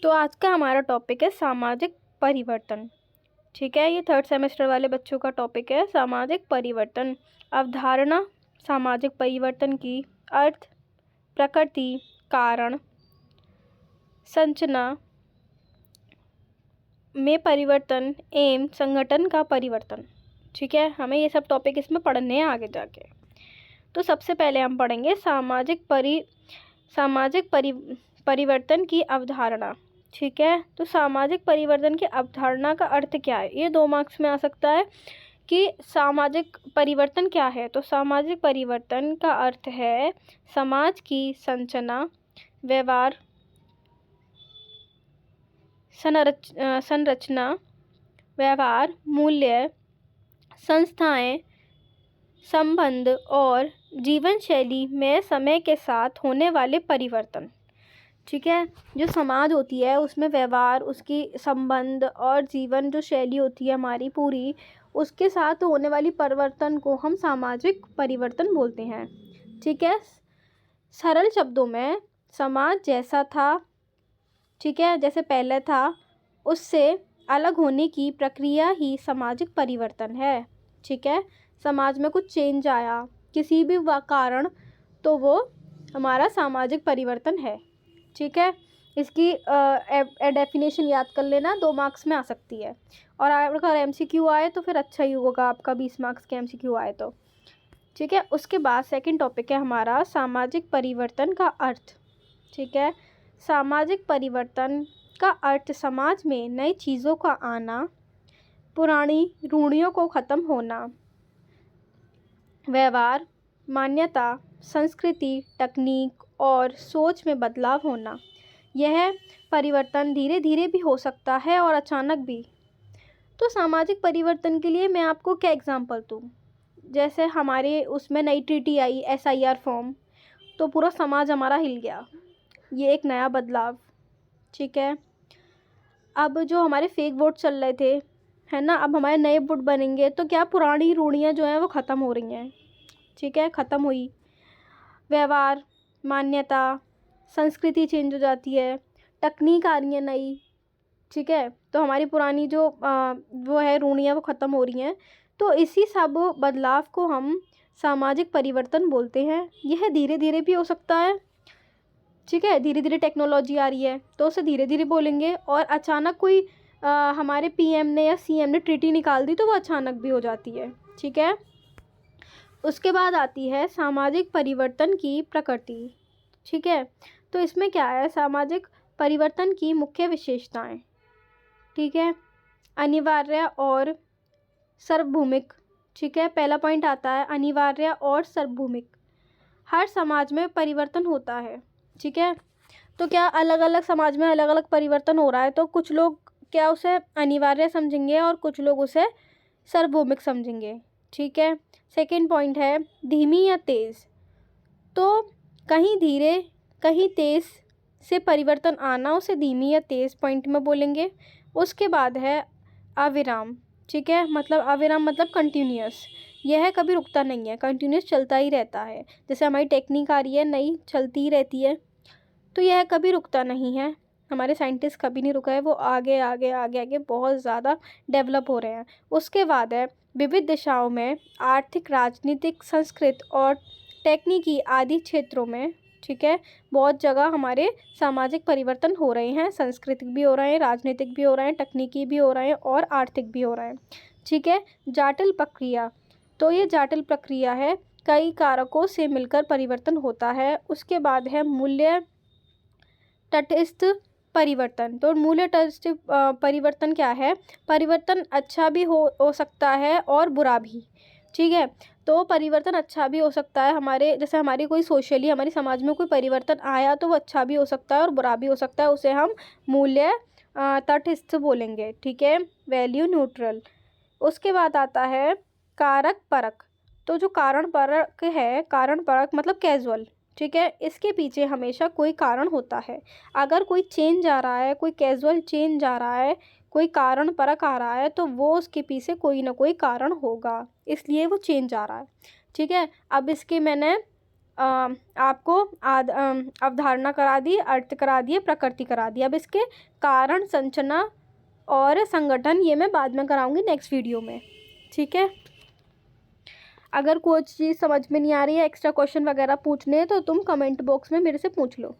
तो आज का हमारा टॉपिक है सामाजिक परिवर्तन। ठीक है, ये थर्ड सेमेस्टर वाले बच्चों का टॉपिक है सामाजिक परिवर्तन। अवधारणा सामाजिक परिवर्तन की अर्थ, प्रकृति, कारण, संरचना में परिवर्तन एवं संगठन का परिवर्तन। ठीक है, हमें ये सब टॉपिक इसमें पढ़ने हैं आगे जाके। तो सबसे पहले हम पढ़ेंगे सामाजिक परिवर्तन की अवधारणा। ठीक है, तो सामाजिक परिवर्तन की अवधारणा का अर्थ क्या है, ये 2 मार्क्स में आ सकता है कि सामाजिक परिवर्तन क्या है। तो सामाजिक परिवर्तन का अर्थ है समाज की संरचना, व्यवहार, संरचना, व्यवहार, मूल्य, संस्थाएं, संबंध और जीवन शैली में समय के साथ होने वाले परिवर्तन। ठीक है, जो समाज होती है उसमें व्यवहार, उसकी संबंध और जीवन जो शैली होती है हमारी पूरी, उसके साथ होने वाली परिवर्तन को हम सामाजिक परिवर्तन बोलते हैं। ठीक है, सरल शब्दों में समाज जैसा था, ठीक है, जैसे पहले था, उससे अलग होने की प्रक्रिया ही सामाजिक परिवर्तन है। ठीक है, समाज में कुछ चेंज आया किसी भी कारण, तो वो हमारा सामाजिक परिवर्तन है। ठीक है, इसकी डेफिनेशन याद कर लेना, 2 मार्क्स में आ सकती है। और अगर एमसीक्यू आए तो फिर अच्छा ही होगा आपका, 20 मार्क्स के एमसीक्यू आए तो। ठीक है, उसके बाद सेकंड टॉपिक है हमारा सामाजिक परिवर्तन का अर्थ। ठीक है, सामाजिक परिवर्तन का अर्थ समाज में नई चीज़ों का आना, पुरानी रूढ़ियों को ख़त्म होना, व्यवहार, मान्यता, संस्कृति, तकनीक और सोच में बदलाव होना। यह परिवर्तन धीरे धीरे भी हो सकता है और अचानक भी। तो सामाजिक परिवर्तन के लिए मैं आपको क्या एग्जांपल दूँ, जैसे हमारे उसमें नई ट्रीटी आई, SIR फॉर्म, तो पूरा समाज हमारा हिल गया, ये एक नया बदलाव। ठीक है, अब जो हमारे फेक वोट चल रहे थे, है ना, अब हमारे नए वोट बनेंगे, तो क्या पुरानी रूढ़ियाँ जो हैं वो ख़त्म हो रही हैं। ठीक है, ख़त्म हुई। व्यवहार, मान्यता, संस्कृति चेंज हो जाती है, तकनीक आ रही है नई। ठीक है, तो हमारी पुरानी जो वो है रूढ़ियाँ वो ख़त्म हो रही हैं। तो इसी सब बदलाव को हम सामाजिक परिवर्तन बोलते हैं। यह धीरे धीरे भी हो सकता है। ठीक है, धीरे धीरे टेक्नोलॉजी आ रही है तो उसे धीरे धीरे बोलेंगे, और अचानक कोई हमारे PM ने या CM ने ट्रीटी निकाल दी तो वो अचानक भी हो जाती है। ठीक है, उसके बाद आती है सामाजिक परिवर्तन की प्रकृति। ठीक है, तो इसमें क्या है, सामाजिक परिवर्तन की मुख्य विशेषताएं। ठीक है, अनिवार्य और सार्वभौमिक। ठीक है, पहला पॉइंट आता है अनिवार्य और सार्वभौमिक। हर समाज में परिवर्तन होता है। ठीक है, तो क्या अलग अलग समाज में अलग अलग परिवर्तन हो रहा है, तो कुछ लोग क्या उसे अनिवार्य समझेंगे और कुछ लोग उसे सार्वभौमिक समझेंगे। ठीक है, सेकंड पॉइंट है धीमी या तेज़। तो कहीं धीरे कहीं तेज़ से परिवर्तन आना, उसे धीमी या तेज़ पॉइंट में बोलेंगे। उसके बाद है अविराम। ठीक है, मतलब अविराम मतलब कंटिन्यूअस, यह कभी रुकता नहीं है, कंटिन्यूअस चलता ही रहता है। जैसे हमारी टेक्निक आ रही है नई, चलती ही रहती है, तो यह कभी रुकता नहीं है। हमारे साइंटिस्ट कभी नहीं रुका है, वो आगे आगे आगे आगे बहुत ज़्यादा डेवलप हो रहे हैं। उसके बाद है विविध दिशाओं में, आर्थिक, राजनीतिक, संस्कृत और टेक्निकी आदि क्षेत्रों में। ठीक है, बहुत जगह हमारे सामाजिक परिवर्तन हो रहे हैं, सांस्कृतिक भी हो रहे हैं, राजनीतिक भी हो रहे हैं, तकनीकी भी हो रहे हैं और आर्थिक भी हो रहे हैं। ठीक है, जटिल प्रक्रिया। तो ये जटिल प्रक्रिया है, कई कारकों से मिलकर परिवर्तन होता है। उसके बाद है मूल्य तटस्थ परिवर्तन। तो मूल्य तटस्थ परिवर्तन क्या है, परिवर्तन अच्छा भी हो सकता है और बुरा भी। ठीक है, तो परिवर्तन अच्छा भी हो सकता है, हमारे जैसे हमारी कोई सोशली हमारे समाज में कोई परिवर्तन आया तो वो अच्छा भी हो सकता है और बुरा भी हो सकता है, उसे हम मूल्य तटस्थ बोलेंगे। ठीक है, वैल्यू न्यूट्रल। उसके बाद आता है कारक परक। तो जो कारण परक है, कारण परक मतलब कैजुअल। ठीक है, इसके पीछे हमेशा कोई कारण होता है। अगर कोई चेंज आ रहा है, कोई कैजुअल चेंज आ रहा है, कोई कारण परक आ रहा है, तो वो उसके पीछे कोई ना कोई कारण होगा, इसलिए वो चेंज आ रहा है। ठीक है, अब इसके मैंने आपको अवधारणा करा दी, अर्थ करा दिए, प्रकृति करा दी। अब इसके कारण, संरचना और संगठन ये मैं बाद में कराऊंगी नेक्स्ट वीडियो में, ठीक है। अगर कोई चीज़ समझ में नहीं आ रही है, एक्स्ट्रा क्वेश्चन वगैरह पूछने हैं तो तुम कमेंट बॉक्स में मेरे से पूछ लो।